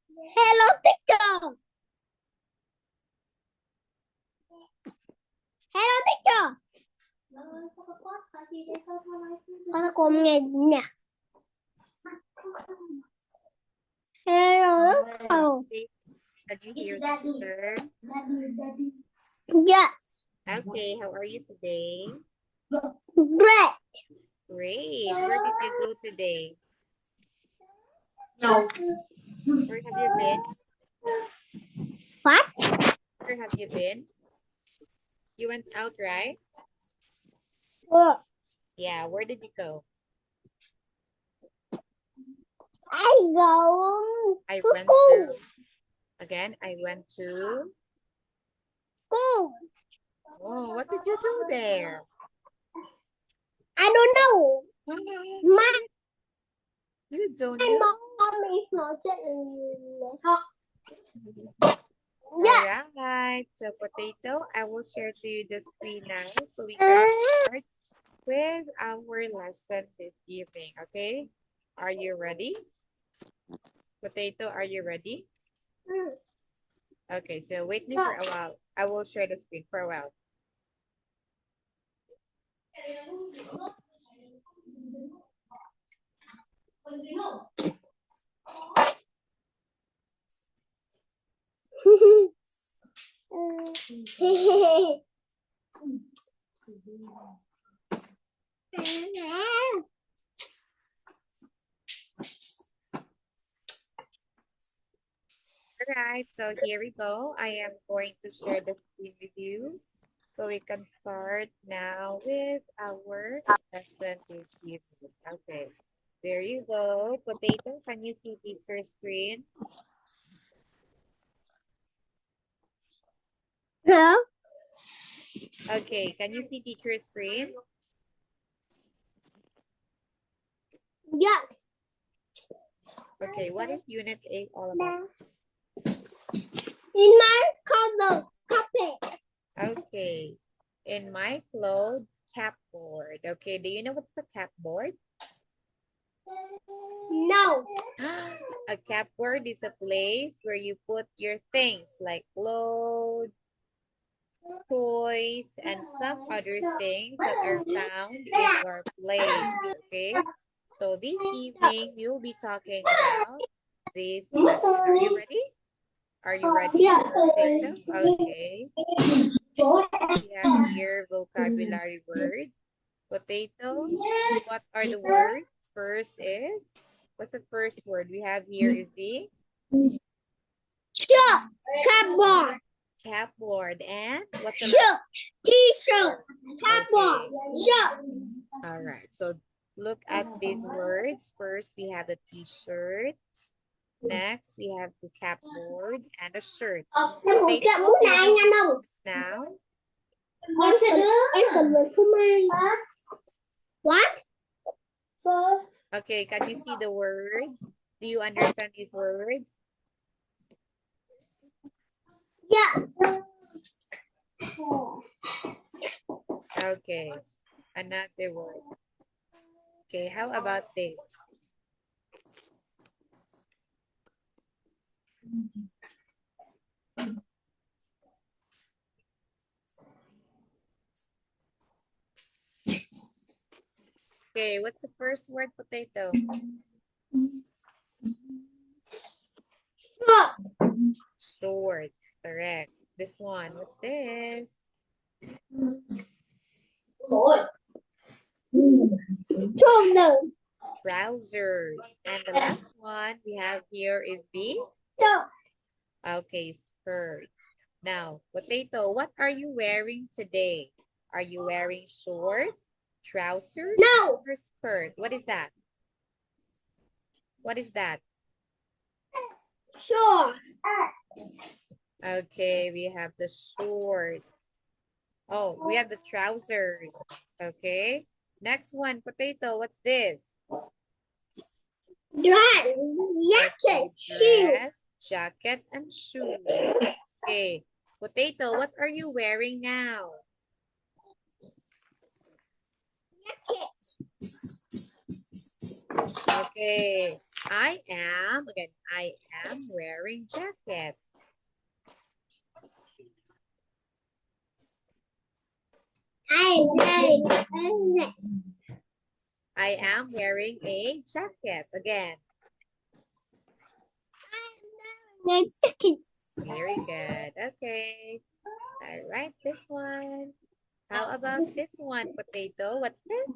Hello, teacher. Hello, teacher. Con cô nghe nè. Hello. Oh. Can you hear sister? Yeah. Okay, how are you today? Great. Great. Where did you go today? No. Where have you been? What? Where have you been? You went out, right? Well, Yeah, where did you go? I go I to went school. I went to, School. oh, what did you do there? I don't know. My You don't know? mom is not saying. Yeah. All right, so Potato, I will share to you the screen now so we can start with our lesson this evening, okay? Are you ready? Potato, are you ready? Okay, so wait me for a while. I will share the screen for a while. All right, so here we go. I am going to share the screen with you. So we can start now with our lesson this evening. Okay, there you go. Potato, can you see teacher screen? Hello? Okay, can you see teacher screen? Yes. Okay, what is Unit 8 all about? In my color copy. Okay, in my cloud capboard. Okay, do you know what's a capboard? No. A capboard is a place where you put your things like clothes, toys, and some other things that are found in your place. Okay, so this evening we will be talking about this lesson. Are you ready? Are you ready? Yeah. Potato? Okay. We have here vocabulary words. Potato. What are the words? First is, what's the first word we have here is the Shirt. Cardboard. capboard. And what's the last? Shirt. T-shirt. Cardboard. Okay. Shirt. All right. So look at these words. First, we have the t-shirt. Next, we have the capboard and a shirt. Potato, now. Em cần một phút mai. What? Okay, can you see the words? Do you understand these words? Yeah. Okay, another word. Okay, how about this? Okay, what's the first word, Potato? Shorts, correct. This one, what's this? Trousers. And the last one we have here is the, okay, skirt. Now, Potato, what are you wearing today? Are you wearing shorts, trousers, No. or skirt? What is that? What is that? Sure. Okay, we have the short. Oh, we have the trousers. Okay. Next one, Potato, what's this? Dress. Jacket. Shoes. Dress, jacket, and shoes. Okay. Potato, what are you wearing now? Jacket. Okay. I am wearing jacket. I am wearing a jacket. Again. Very good. Okay. All right, this one. How about this one, potato? What's this?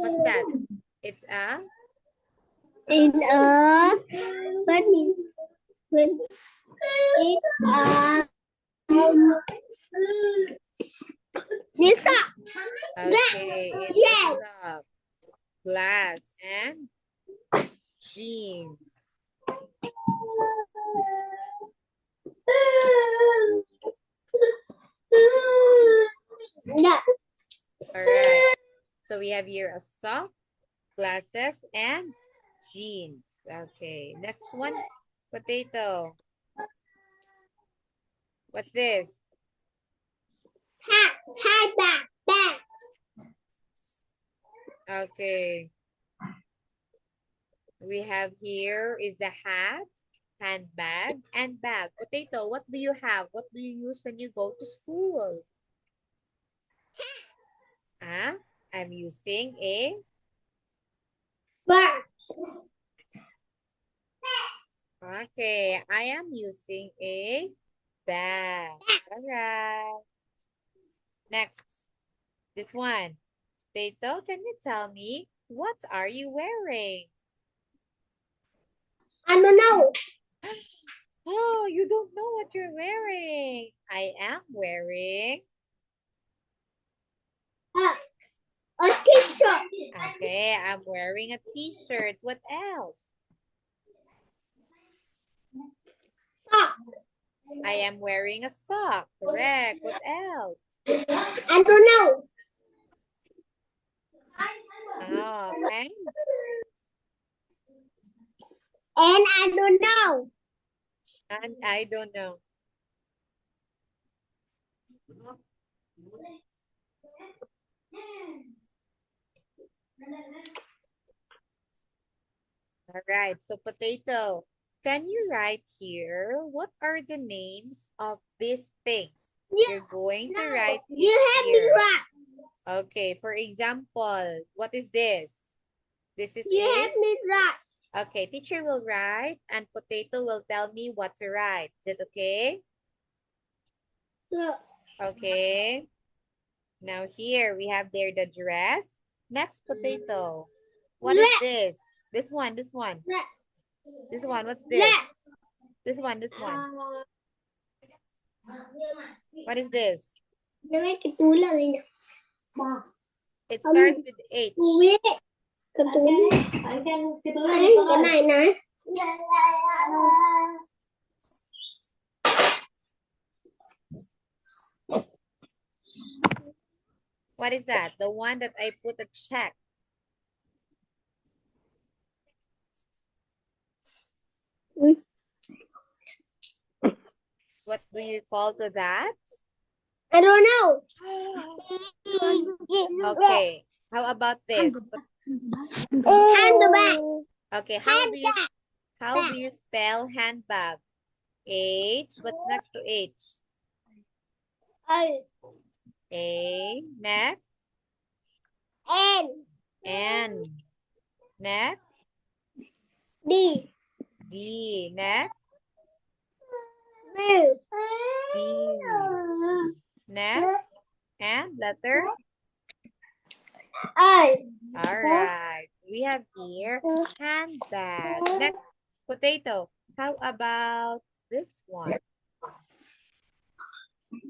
What's that? It's a In a when it's this up. okay. It's Yes. a sock, glass, and jeans. No. All right. So we have here a sock, glasses, and jeans. Okay. Next one, potato. What's this? Hat bag. Okay. We have here is the hat, handbag, and bag. Potato, what do you have? What do you use when you go to school? Ah, I'm using a Bag. okay. I am using a bag. All right. Next, this one. Potato, can you tell me what are you wearing? I don't know. Oh, you don't know what you're wearing. I am wearing. A t-shirt. Okay, I'm wearing a t-shirt. What else? Sock. I am wearing a sock. Correct. What else? I don't know. Oh, And I don't know. and I don't know. All right. So potato, can you write here? What are the names of these things? You're going to write You it have me here. right. Okay. For example, what is this? This is You a have me right. okay. Teacher will write, and potato will tell me what to write. Is it okay? Yeah. Okay. Now here we have there the dress. Next, potato. What is this? This one, this one. Right. This one, what's this? Right. This one, this one. What is this? May katulad rin. It starts with H. Uwi. Katulad. Ay, kanay na. What is that? The one that I put a check. What do you call to that? I don't know. Okay. How about this? Handbag. Okay, Handbag. how do you spell handbag? H. What's next to H? A. Next. N. N. Next. D. D. Next. B. B. Next. And letter. I. All right. We have here handbag. Next, potato. How about this one?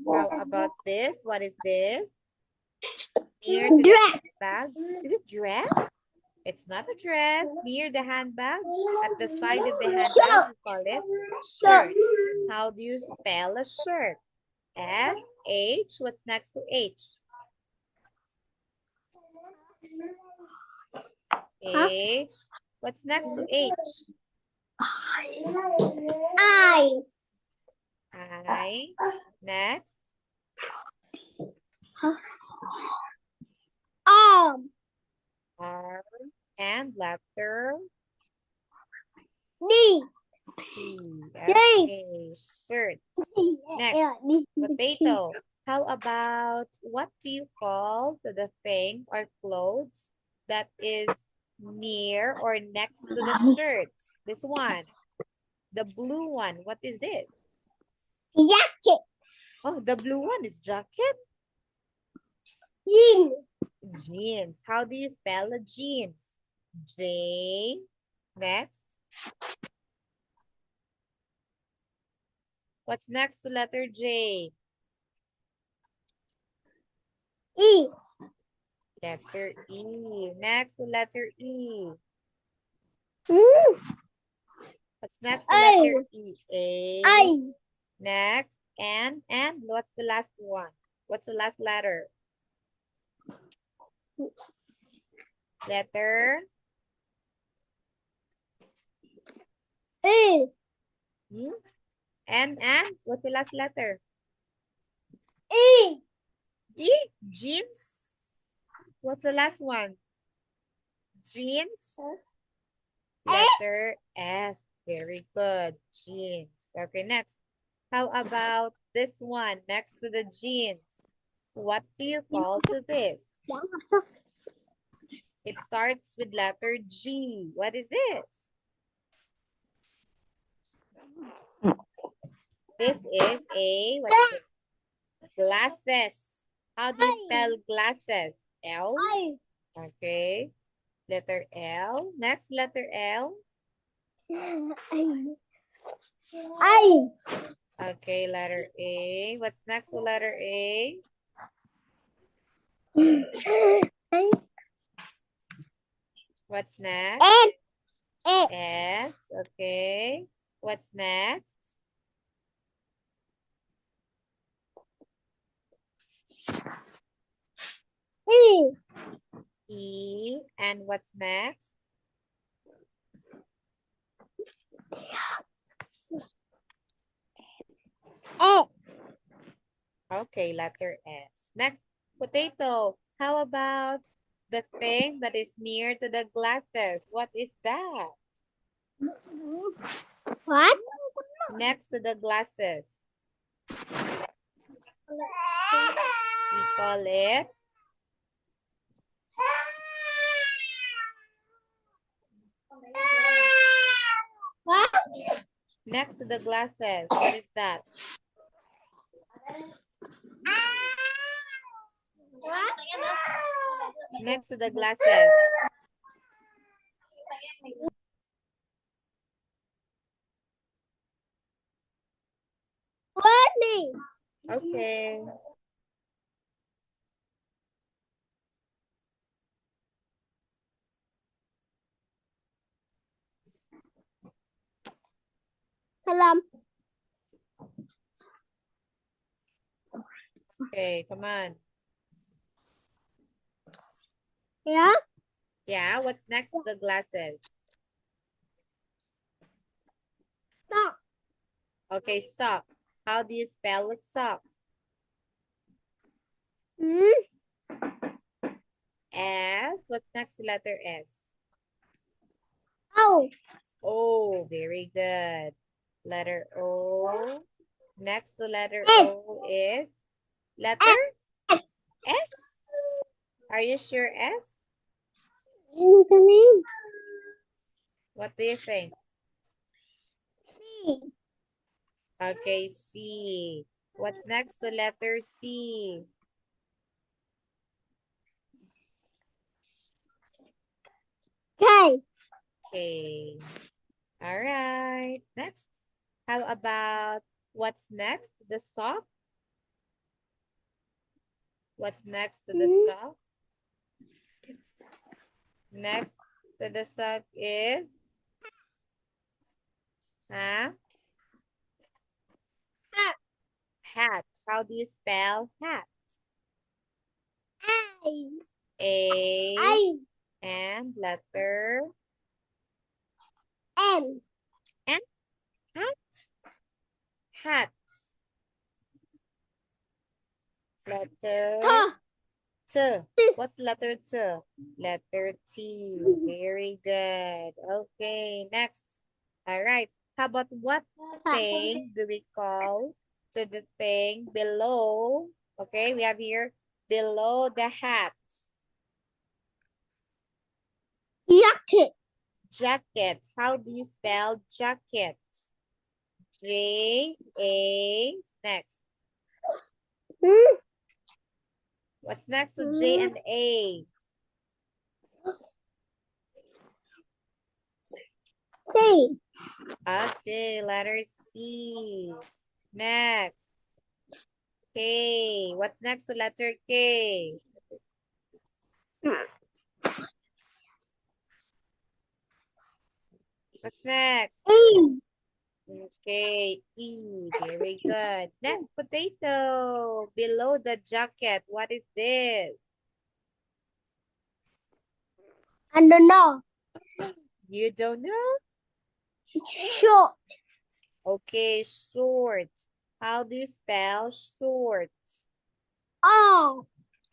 How about this? What is this? Near to the Dress. handbag. Is it dress? It's not a dress. Near the handbag. At the side of the handbag, we call it shirt. How do you spell a shirt? S, H. What's next to H? H. What's next to H? I. I. Next. Arm. R, and letter D. T. J. Okay, shirt. Next, Yeah, D. potato. How about what do you call to the thing or clothes that is near or next to the shirt? This one, the blue one. What is this? Jacket. Oh, the blue one is jacket. Jean. Jeans. How do you spell a jeans? J. Next. What's next to letter J? E. Letter E. Next to letter E. Mm. What's next to A. letter E? A. I. Next. And what's the last one? What's the last letter? Letter E. E. And what's the last letter? E. E. Jeans. What's the last one? Jeans. Letter S. Very good. Jeans. Okay, next. How about this one next to the jeans? What do you call to this? It starts with letter G. What is this? This is a what's it? Glasses. How do you spell glasses? L. I. Okay. Letter L. Next letter L. I. Okay, letter A. What's next to letter A? What's next? N. A. S. Okay. What's next? E. E. And what's next? A. Okay, letter S. Next, potato. How about the thing that is near to the glasses? What is that? What? Next to the glasses. We call it What? next to the glasses. What is that? What? Next to the glasses. What name? Okay. Salam. Okay, come on. Yeah? Yeah, what's next to the glasses? Stop. Okay, sock. How do you spell a sock? Hmm? S. What's next to letter S? Oh. O. Very good. Letter O. Next to letter S. O is letter S. S. Are you sure S? What's the name? What do you think? C. Okay, C. What's next to letter C? K. Okay. All right. Next. How about what's next to the sock? What's next to the Hmm? sock? Next to the sock is huh? Hat. Hat. How do you spell hat? I. A I. and letter N. N. Hat. Hat. Letter T. T. What's letter T? Letter T. Very good. Okay, next. All right. How about what thing do we call to the thing below? Okay, we have here below the hat. Jacket. Jacket. How do you spell jacket? J-A. Next. Hmm. What's next to J and A? C. Okay, letter C. Next. K. What's next to letter K? What's next? E. Okay, E. Very good. Next, potato. Below the jacket. What is this? I don't know. You don't know? Short. Okay, short. How do you spell short? O.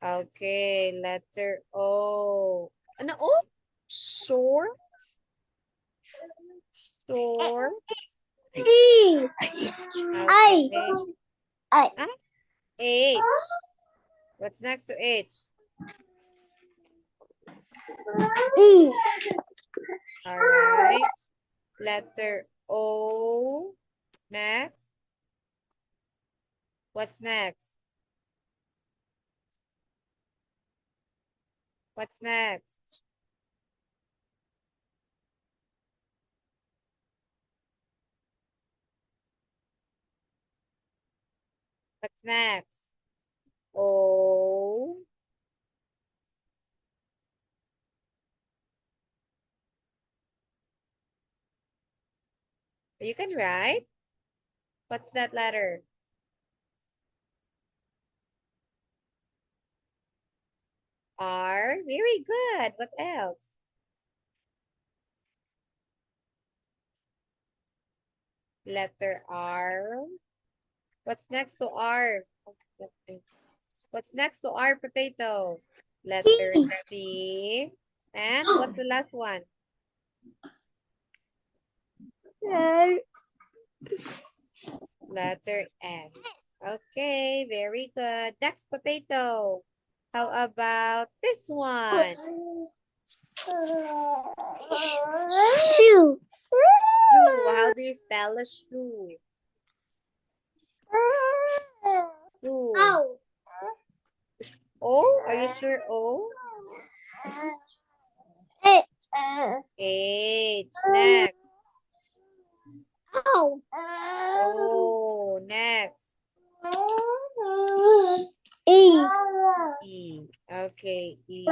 Okay, letter O. Ano O? Short? Short? E. I. Okay. I. Ah, H. What's next to H? E. All right. Letter O. Next. What's next? What's next? What's next? O. You can write. What's that letter? R. Very good. What else? Letter R. What's next to R? What's next to R, potato? Letter T. C. And what's the last one? Letter S. Okay, very good. Next, potato. How about this one? Shoe. Shoe. How do you spell a shoe? Shoe. O. O? Are you sure O? H. H. Next. O. O. Next. E. E. Okay, E.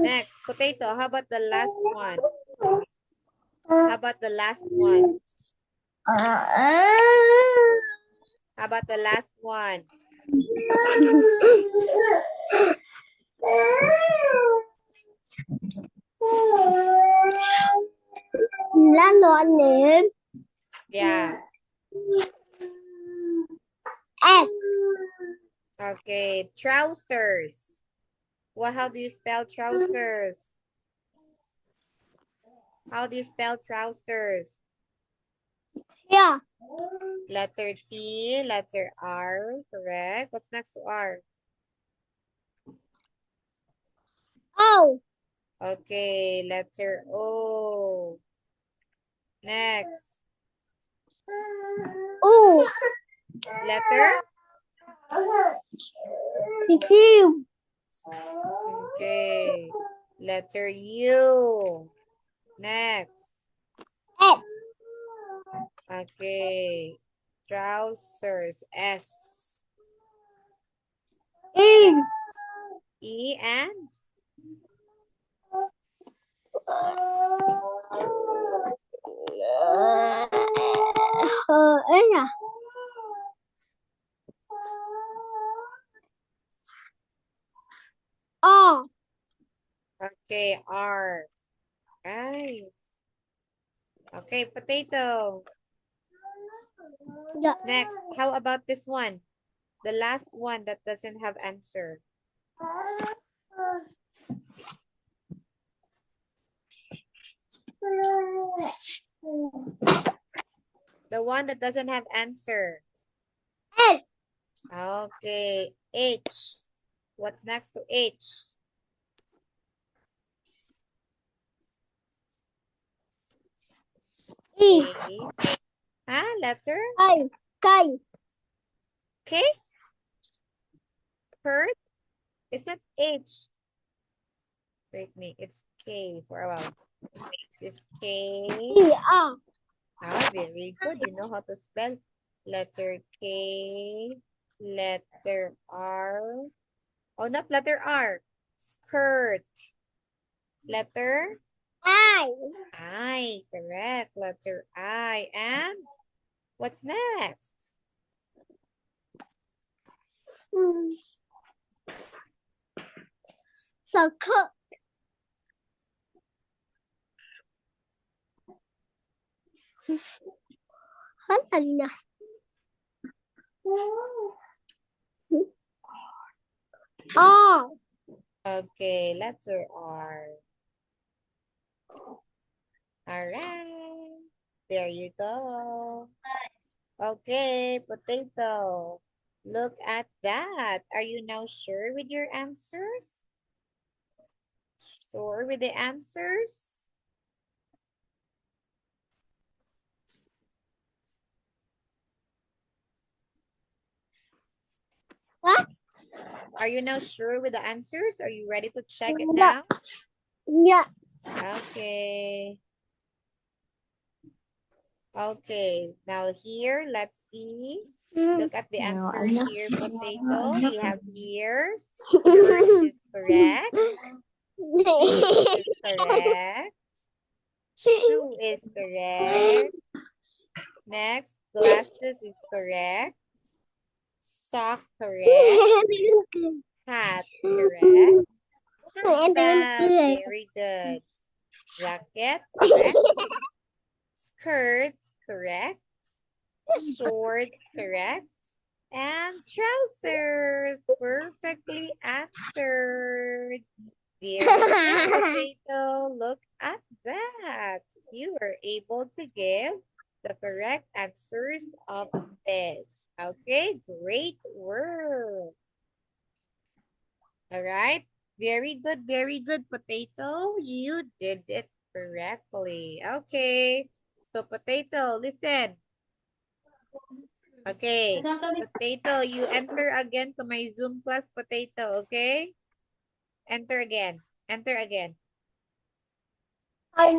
Next, potato. How about the last one? How about the last one? How about the last one? Lalo anh em. Yeah. S. Okay, trousers. How do you spell trousers? How do you spell trousers? Yeah. Letter T, letter R, correct. What's next to R? O. Okay, letter O. Next. U. Letter? Q. Okay. Letter U. Next. S. Okay. Trousers. S. E. E and? Ấy à. O. Okay, R. Right. Okay, potato. Dạ. Next, how about this one? The last one that doesn't have answer. The one that doesn't have answer. S. Okay. H. What's next to H? E. Letter I. K. K. First, it's not H. Wait me, it's K for a while. It's K. E. R. Very good. You know how to spell. Letter K. Letter R. Oh, not letter R. Skirt. Letter I. Correct. Letter I. And what's next? Circle. Ano na? R. Okay, letter R. All right. There you go. Okay, potato. Look at that. Are you now sure with your answers? Sure with the answers? What? Are you now sure with the answers? Are you ready to check it No. now? Yeah. Okay. Okay, now here, let's see. Look at the answer here, potato. We have ears. Yours is correct. Jeans is correct. Shoe is correct. Next, glasses is correct. Sock correct. Hat correct. Bag, very good. Jacket correct. Skirt correct. Shorts correct. And trousers, perfectly answered. Very good, potato. Look at that. You were able to give the correct answers of this. Okay, great work. All right. Very good, potato. You did it correctly. Okay. So, potato, listen. Okay. Potato, you enter again to my Zoom class, potato, okay? Enter again. Enter again. I